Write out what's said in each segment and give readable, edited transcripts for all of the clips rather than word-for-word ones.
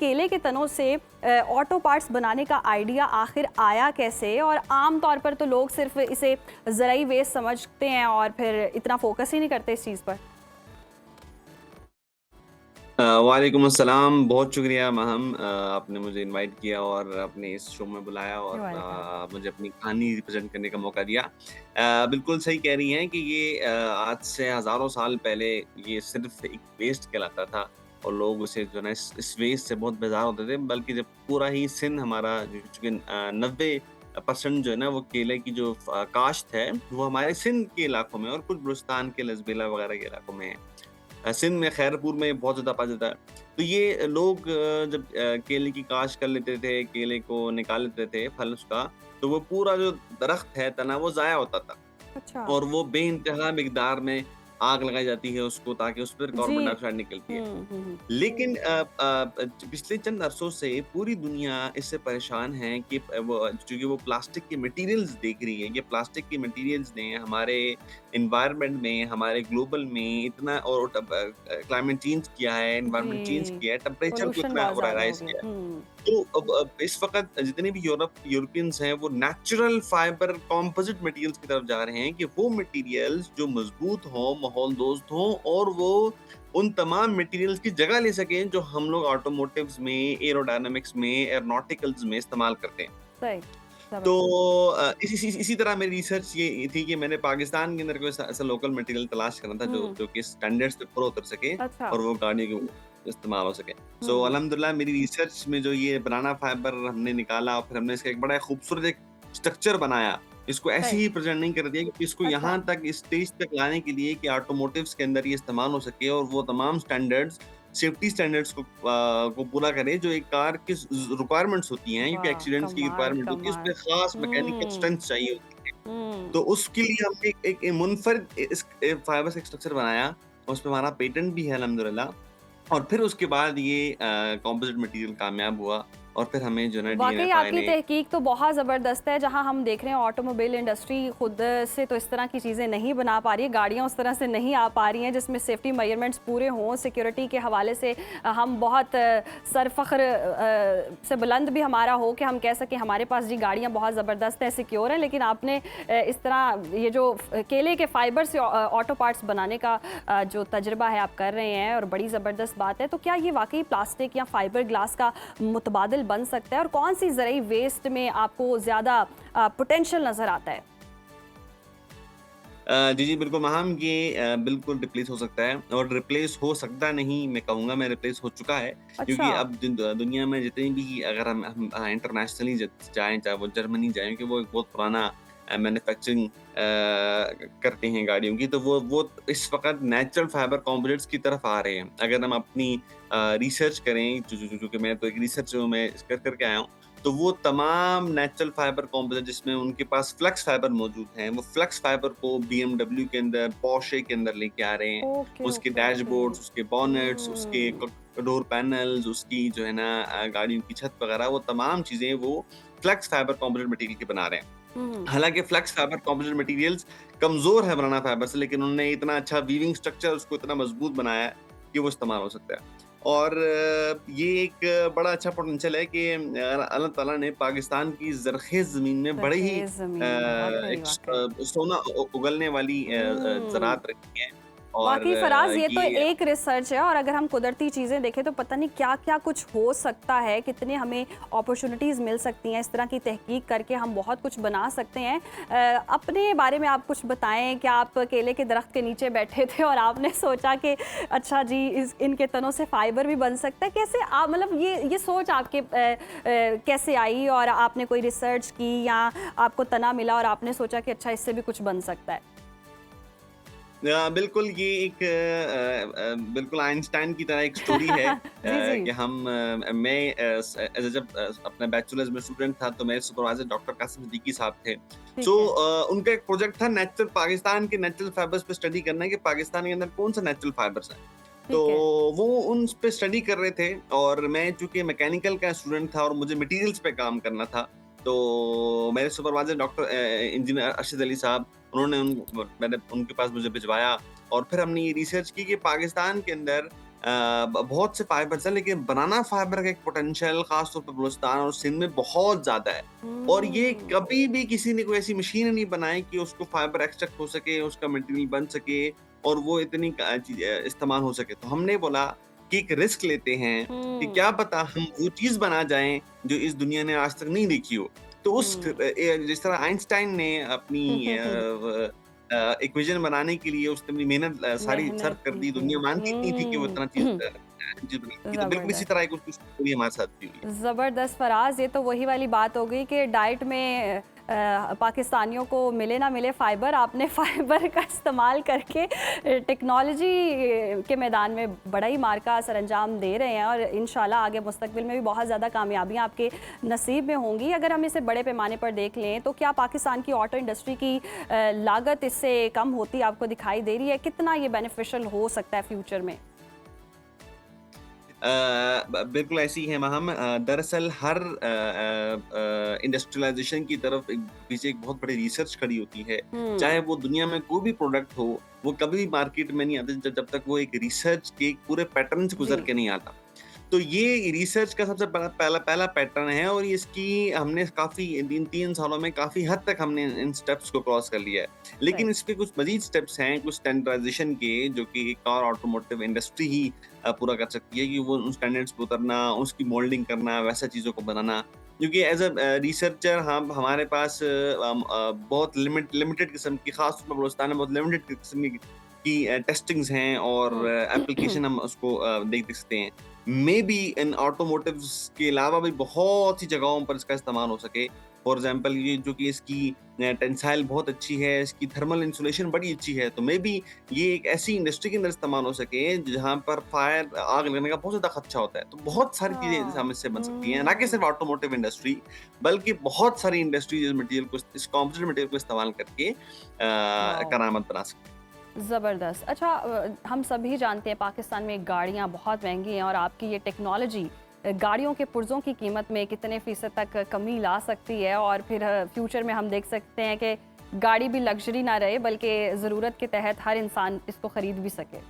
केले के तनों से ऑटो पार्ट्स बनाने का आइडिया आखिर आया कैसे? और आम तौर पर तो लोग सिर्फ इसे ज़रूरी वेस्ट समझते हैं और फिर इतना फोकस ही नहीं करते इस चीज़ पर। वालेकुम अस्सलाम, बहुत शुक्रिया महम, आपने मुझे इनवाइट किया और अपने इस शो में बुलाया और वेलकम। मुझे अपनी कहानी रिप्रेज़ेंट करने का मौका दिया। बिल्कुल सही कह रही हैं कि ये आज से हज़ारों साल पहले ये सिर्फ़ एक वेस्ट कहलाता था और लोग उसे जो है ना इस वेस्ट से बहुत बेज़ार होते थे। बल्कि जब पूरा ही सिंध हमारा जो चूँकि 90% जो है ना वो केले की जो काश्त है, वो हमारे सिंध के इलाकों में और कुछ बलूचिस्तान के लज़बेला वगैरह के इलाकों में है। सिंध में खैरपुर में बहुत ज़्यादा पाया जाता है। तो ये लोग जब केले की काश्त कर लेते थे, केले को निकाल लेते थे फल उसका, तो वो पूरा जो दरख्त है, तना वो ज़ाया होता था। अच्छा। और वो बेइंतहा मिकदार में आग लगाई जाती है उसको ताकि उस पर जी। कार्बन डाइऑक्साइड निकलती है। हुँ। लेकिन पिछले चंद अरसों से पूरी दुनिया इससे परेशान है कि वो चूँकि वो प्लास्टिक के मटीरियल्स देख रही है। ये प्लास्टिक के मटीरियल्स ने हमारे एनवायरनमेंट में, हमारे ग्लोबल में इतना और क्लाइमेट चेंज किया है, एनवायरनमेंट चेंज जी, किया है, टेम्परेचर को पॉल्यूशन इतना बहुत ज़्यादा हो राइज़ गया। किया है। हुँ। तो अब इस वक़्त जितने भी यूरोपियंस हैं, वो नेचुरल फाइबर कंपोज़िट मटीरियल्स की तरफ जा रहे हैं कि वो मटीरियल्स जो मज़बूत हों, माहौल दोस्त हों और वो उन तमाम मटीरियल्स की जगह ले सकें, जो हम लोग ऑटोमोटिव्स में, एयरोडायनामिक्स में, एरोनॉटिकल्स में इस्तेमाल करते हैं। सही, तो समझ गई। इसी तरह मेरी रिसर्च ये थी कि मैंने पाकिस्तान के अंदर कोई ऐसा ऐसा लोकल मटीरियल तलाश करना था जो हुँ। जो कि स्टैंडर्ड्स पे पूरा उतर सके अच्छा। और वो गाड़ियों के इस्तेमाल हो सके। सो हुँ। अल्हम्दुलिल्लाह मेरी रिसर्च में जो ये बनाना फाइबर हमने निकाला और फिर हमने इसका एक बड़ा खूबसूरत एक स्ट्रक्चर बनाया। इसको ऐसे सही। ही प्रेज़ेंट नहीं कर दिया क्योंकि इसको अच्छा। यहाँ तक इस स्टेज तक लाने के लिए कि ऑटोमोटिव्स के अंदर ये इस्तेमाल हो सके और वो तमाम स्टैंडर्ड्स सेफ्टी स्टैंडर्ड्स को पूरा करे जो एक कार की रिक्वायरमेंट्स होती हैं क्योंकि वाह! एक्सीडेंट्स की कमाल, रिक्वायरमेंट होती है, उसपे कमाल। खास मैकेनिकल हुँ। स्ट्रेंथ चाहिए होती है। हुँ। तो उसके लिए हमने एक मुनफ़रिद इस फाइबर से एक स्ट्रक्चर बनाया और उसपे हमारा पेटेंट भी है अल्हम्दुलिल्लाह। और फिर उसके बाद ये कंपोज़िट मटीरियल कामयाब हुआ और फिर हमें जो है ना वाक़ई डीएनएफआई आपकी ने तहकीक तो बहुत ज़बरदस्त है, जहाँ हम देख रहे हैं ऑटोमोबाइल इंडस्ट्री खुद से तो इस तरह की चीज़ें नहीं बना पा रही है, गाड़ियाँ उस तरह से नहीं आ पा रही हैं जिसमें सेफ्टी मेजरमेंट्स पूरे हों, सिक्योरिटी के हवाले से हम बहुत सरफ़ख्र से बुलंद भी हमारा हो कि हम कह सकें हमारे पास जी गाड़ियाँ बहुत ज़बरदस्त हैं, सिक्योर हैं। लेकिन आपने इस तरह ये जो केले के फाइबर से ऑटो पार्ट्स बनाने का जो तजुर्बा है आप कर रहे हैं और बड़ी ज़बरदस्त बात है, तो क्या ये वाक़ई प्लास्टिक या फाइबर ग्लास का मुतबादिल बन सकता है? और कौन सी ज़रूरी वेस्ट में आपको ज़्यादा पोटेंशियल नज़र आता है? जी, बिल्कुल महम ये बिल्कुल रिप्लेस हो सकता है और रिप्लेस हो सकता नहीं, मैं कहूँगा मैं रिप्लेस हो चुका है अच्छा। क्योंकि अब दुनिया में जितनी भी अगर हम इंटरनेशनली जाएँ, चाहे वो जर्मनी जाएँ क्योंकि वो एक बहुत पुराना मैन्युफैक्चरिंग करते हैं गाड़ियों की, तो वो इस वक़्त नेचुरल फाइबर कंपोनेंट्स की तरफ आ रहे हैं। अगर हम अपनी रिसर्च करें, जो कि मैं तो एक रिसर्च मैं कर के आया हूँ, तो वो तमाम नेचुरल फाइबर कंपोजिट जिसमें उनके पास फ्लेक्स फाइबर मौजूद हैं, वो फ्लेक्स फाइबर को बीएमडब्ल्यू के अंदर, पोर्शे के अंदर लेके आ रहे हैं। ओके, उसके ओके, ओके। डैशबोर्ड्स, उसके बॉनेट्स, उसके हुँ। डोर पैनल्स, उसकी जो है ना गाड़ियों की छत वगैरह, वो तमाम चीज़ें वो फ्लेक्स फाइबर कंपोजिट मटेरियल की बना रहे हैं। हुँ। हालाँकि फ्लेक्स फाइबर कंपोजिट मटेरियल्स कमज़ोर है बनाना फाइबर से, लेकिन उन्होंने इतना अच्छा वीविंग स्ट्रक्चर उसको इतना मज़बूत बनाया है कि वो इस्तेमाल हो सकता है। और ये एक बड़ा अच्छा पोटेंशियल है कि अल्लाह ताला ने पाकिस्तान की ज़रख़ेज़ ज़मीन में बड़े ही ज़रख़ेज़ ज़मीन, वाक़ई, वाक़ई। सोना उगलने वाली हुँ। ज़राअत रखी है और वाक़ई फ़राज़ ये तो ये एक रिसर्च है और अगर हम कुदरती चीज़ें देखें तो पता नहीं क्या-क्या कुछ हो सकता है, कितने हमें अपॉर्च्युनिटीज़ मिल सकती हैं, इस तरह की तहकीक करके हम बहुत कुछ बना सकते हैं। अपने बारे में आप कुछ बताएँ, क्या आप केले के दरख्त के नीचे बैठे थे और आपने सोचा कि अच्छा जी इनके तनों से फ़ाइबर भी बन सकता है? कैसे आप मतलब ये सोच आपके कैसे आई और आपने कोई रिसर्च की या आपको तना मिला और आपने सोचा कि अच्छा इससे भी कुछ बन सकता है? बिल्कुल ये एक बिल्कुल आइंस्टाइन की तरह एक स्टोरी है जी, जी। कि मैं जब अपना बैचलर्स में स्टूडेंट था तो मेरे सुपरवाइजर डॉक्टर कासिम सिद्दीकी साहब थे। ठीक है। उनका एक प्रोजेक्ट था नेचुरल पाकिस्तान के नेचुरल फाइबर्स पे स्टडी करना है कि पाकिस्तान के अंदर कौन सा नेचुरल फाइबर्स हैं। तो ठीक है। वो उन पे स्टडी कर रहे थे और मैं चूँकि मैकेनिकल का स्टूडेंट था और मुझे मटीरियल्स पे काम करना था, तो मेरे supervisor doctor engineer Arshad Ali साहब, मैंने उनके पास मुझे भिजवाया और फिर हमने ये रिसर्च की कि पाकिस्तान के अंदर बहुत से फाइबर्स हैं, लेकिन बनाना फाइबर का एक पोटेंशियल खास तौर पे बलूचिस्तान और सिंध में बहुत ज़्यादा है। और ये हुँ। कभी भी किसी ने कोई ऐसी मशीन नहीं बनाई कि उसको फाइबर एक्सट्रैक्ट हो सके, उसका मटेरियल बन सके और वो इतनी इस्तेमाल हो सके। तो हमने बोला कि एक रिस्क लेते हैं कि हुँ, क्या पता हम वो चीज़ बना जाएँ जो इस दुनिया ने आज तक नहीं देखी हो। तो उस हुँ। जिस तरह आइंस्टाइन ने अपनी इक्वेशन बनाने के लिए उसने अपनी मेहनत सारी मेहनत सर्फ कर की दी, थी। दुनिया मानती नहीं थी कि वो इतना चीज़ हुँ। चीज़ बनाएगी। तो बिल्कुल इसी ज़बरदस्त। तरह कुछ कुछ स्टोरी हमारे साथ भी हुई है। ज़बरदस्त फ़राज़, ये तो वही वाली बात हो गई कि डाइट में पाकिस्तानियों को मिले ना मिले फ़ाइबर, आपने फ़ाइबर का इस्तेमाल करके टेक्नोलॉजी के मैदान में बड़ा ही मार्का सरअंजाम दे रहे हैं और इंशाल्लाह आगे मुस्तकबिल में भी बहुत ज़्यादा कामयाबियाँ आपके नसीब में होंगी। अगर हम इसे बड़े पैमाने पर देख लें तो क्या पाकिस्तान की ऑटो इंडस्ट्री की लागत इससे कम होती आपको दिखाई दे रही है? कितना ये बेनिफिशियल हो सकता है फ्यूचर में? बिल्कुल ऐसी है महम। दरअसल हर इंडस्ट्रियलाइजेशन की तरफ पीछे एक बहुत बड़ी रिसर्च खड़ी होती है। चाहे हुँ, वो दुनिया में कोई भी प्रोडक्ट हो, वो कभी भी मार्केट में नहीं आते जब तक वो एक रिसर्च के एक पूरे पैटर्न से गुजर जी, के नहीं आता। तो ये रिसर्च का सबसे बड़ा पहला पहला पैटर्न है और इसकी हमने काफ़ी इन 3 सालों में काफ़ी हद तक हमने इन स्टेप्स को क्रॉस कर लिया है। लेकिन सही। इसके कुछ मज़ीद स्टेप्स हैं, कुछ स्टैंडर्डाइज़ेशन के, जो कि कार ऑटोमोटिव इंडस्ट्री ही पूरा कर सकती है कि वो उन स्टैंडर्ड्स पे उतरना, उसकी मोल्डिंग करना, वैसा चीज़ों को बनाना। क्योंकि एज़ रिसर्चर हम हमारे पास बहुत लिमिटेड किस्म की, ख़ास तौर पर बलूचिस्तान में बहुत लिमिटेड किस्म की टेस्टिंग्स हैं और हुँ। एप्लीकेशन हम उसको देख सकते हैं। मेबी इन ऑटोमोटिव्स के अलावा भी बहुत सी जगहों पर इसका इस्तेमाल हो सके। फॉर एग्ज़ाम्पल ये जो कि इसकी टेंसाइल बहुत अच्छी है, इसकी थर्मल इंसुलेशन बड़ी अच्छी है, तो मेबी ये एक ऐसी इंडस्ट्री के अंदर इस्तेमाल हो सके जहाँ पर फायर आग लगने का बहुत ज़्यादा खदशा होता है। तो बहुत सारी चीज़ें अच्छा। हम इससे बन सकती हैं, ना कि सिर्फ़ हुँ। ऑटोमोटिव इंडस्ट्री, बल्कि बहुत सारी इंडस्ट्रीज़ इस मटेरियल को, इस कंपोजिट मटेरियल को इस्तेमाल करके वाओ! करामत बना सकती हैं। ज़बरदस्त। अच्छा, हम सभी जानते हैं पाकिस्तान में गाड़ियाँ बहुत महँगी हैं और आपकी ये टेक्नोलॉजी गाड़ियों के पुर्ज़ों की कीमत में कितने फ़ीसद तक कमी ला सकती है और फिर फ्यूचर में हम देख सकते हैं कि गाड़ी भी लग्ज़री ना रहे बल्कि ज़रूरत के तहत हर इंसान इसको ख़रीद भी सके।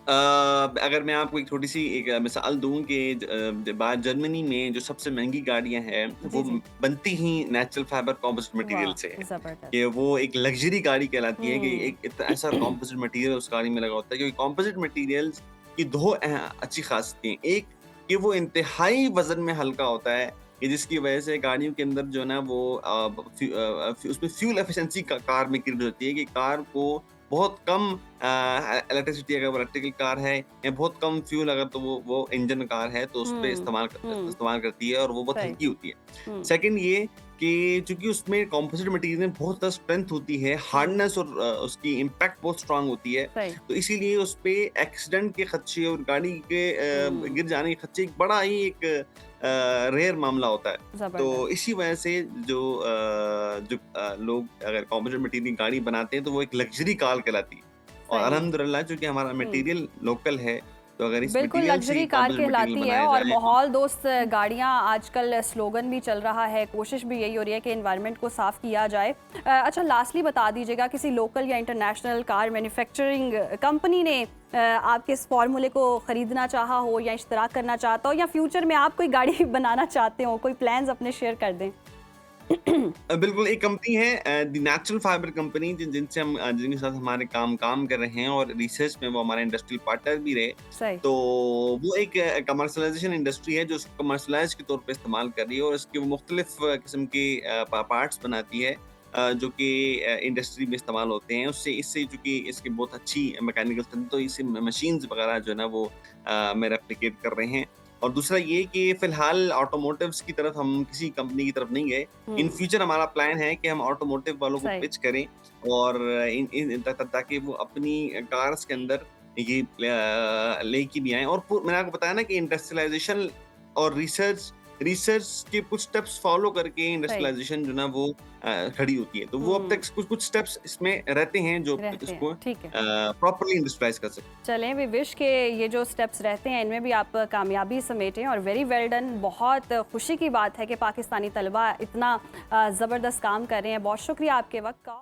अगर मैं आपको एक छोटी-सी एक मिसाल दूँ कि जर्मनी में जो सबसे महँगी गाड़ियाँ हैं, जी, वो जी। बनती ही नेचुरल फाइबर कंपोजिट मटेरियल से वाह! है। ज़बरदस्त। कि वो एक लग्ज़री गाड़ी कहलाती है कि हुँ। एक ऐसा कंपोजिट मटेरियल उस गाड़ी में लगा होता है, क्योंकि कंपोजिट मटेरियल्स की 2 अच्छी ख़ासियतें हैं। एक, कि वो इंतहाई वज़न में हल्का होता है, कि जिसकी वज़ह से गाड़ियों के अंदर जो है ना वो उसमें फ्यूल एफिशिएंसी का कार में क्रिएट होती है कि कार को बहुत कम इलेक्ट्रिसिटी, अगर वो इलेक्ट्रिकल कार है, या बहुत कम फ्यूल अगर, तो वो इंजन कार है तो उसपे हुँ, हुँ। इस्तेमाल करती है और वो बहुत सही। हल्की होती है। हुँ, सेकंड ये कि चूँकि उसमें कंपोजिट मटेरियल में बहुत ज़्यादा स्ट्रेंथ होती है, हुँ। हार्डनेस और उसकी इम्पैक्ट बहुत स्ट्रॉन्ग होती है, सही। तो इसीलिए उसपे एक्सीडेंट के खदशे और गाड़ी के हुँ। गिर जाने के खदशे एक बड़ा ही एक रेयर मामला होता है। तो ज़बरदस्त। इसी वजह से लोग अगर कंपोजिट मटेरियल की गाड़ी बनाते हैं तो वो एक लग्ज़री कार कहलाती है। और सही। अल्हम्दुलिल्लाह चूँकि हमारा हुँ। मटेरियल लोकल है, तो अगर इस बिल्कुल मटेरियल से ही लग्ज़री कार कंपोजिट मटेरियल कहलाती है बनाया और जाए तो माहौल दोस्त गाड़ियाँ आजकल स्लोगन भी चल रहा है, कोशिश भी यही हो रही है कि एनवायरनमेंट को साफ़ किया जाए। अच्छा, लास्टली बता दीजिएगा, किसी लोकल या इंटरनेशनल कार मैन्युफैक्चरिंग कंपनी ने आपके इस फ़ॉर्मूले को ख़रीदना चाहा हो या इश्तराक करना चाहता हो या फ्यूचर में आप कोई गाड़ी बनाना चाहते हो, कोई प्लान्स अपने शेयर कर दें? बिल्कुल एक कंपनी है द नेचुरल फाइबर कंपनी, जिनसे हम जिनके साथ हमारे काम काम कर रहे हैं और रिसर्च में वो हमारे इंडस्ट्रियल पार्टनर भी रहे। सही। तो वो एक कमर्शलाइज़ेशन इंडस्ट्री है जो उसको कमर्शलाइज़ के तौर पे इस्तेमाल कर रही है और इसके वो मुख्तलिफ किस्म के पार्ट्स बनाती है, जो कि इंडस्ट्री में इस्तेमाल होते हैं। उससे इससे चूँकि इसकी बहुत अच्छी मैकेनिकल स्ट्रेंथ, तो इससे मशीन्स वगैरह जो है ना वो में रेप्लिकेट कर रहे हैं। और दूसरा ये कि फ़िलहाल ऑटोमोटिव्स की तरफ हम किसी कंपनी की तरफ नहीं गए। इन हुँ, फ्यूचर हमारा प्लान है कि हम ऑटोमोटिव वालों को सही। पिच करें और इन इन ताकि वो अपनी कार्स के अंदर ये लेके भी आएँ। और मैंने आपको बताया ना कि इंडस्ट्रियलाइज़ेशन और रिसर्च रिसर्च के कुछ स्टेप्स फ़ॉलो करके सही। इंडस्ट्रियलाइज़ेशन जो है ना वो खड़ी होती है। तो वो अब हुँ, तक कुछ-कुछ स्टेप्स इसमें रहते हैं जो रहते हैं। इसको ठीक है। प्रॉपर्ली इंडस्ट्रियलाइज़ कर सकें। चलें, वी विश के ये जो स्टेप्स रहते हैं इनमें भी आप कामयाबी समेटें और वेरी वेल डन। बहुत खुशी की बात है कि पाकिस्तानी तलबा इतना ज़बरदस्त काम कर रहे हैं। बहुत शुक्रिया आपके वक़्त का।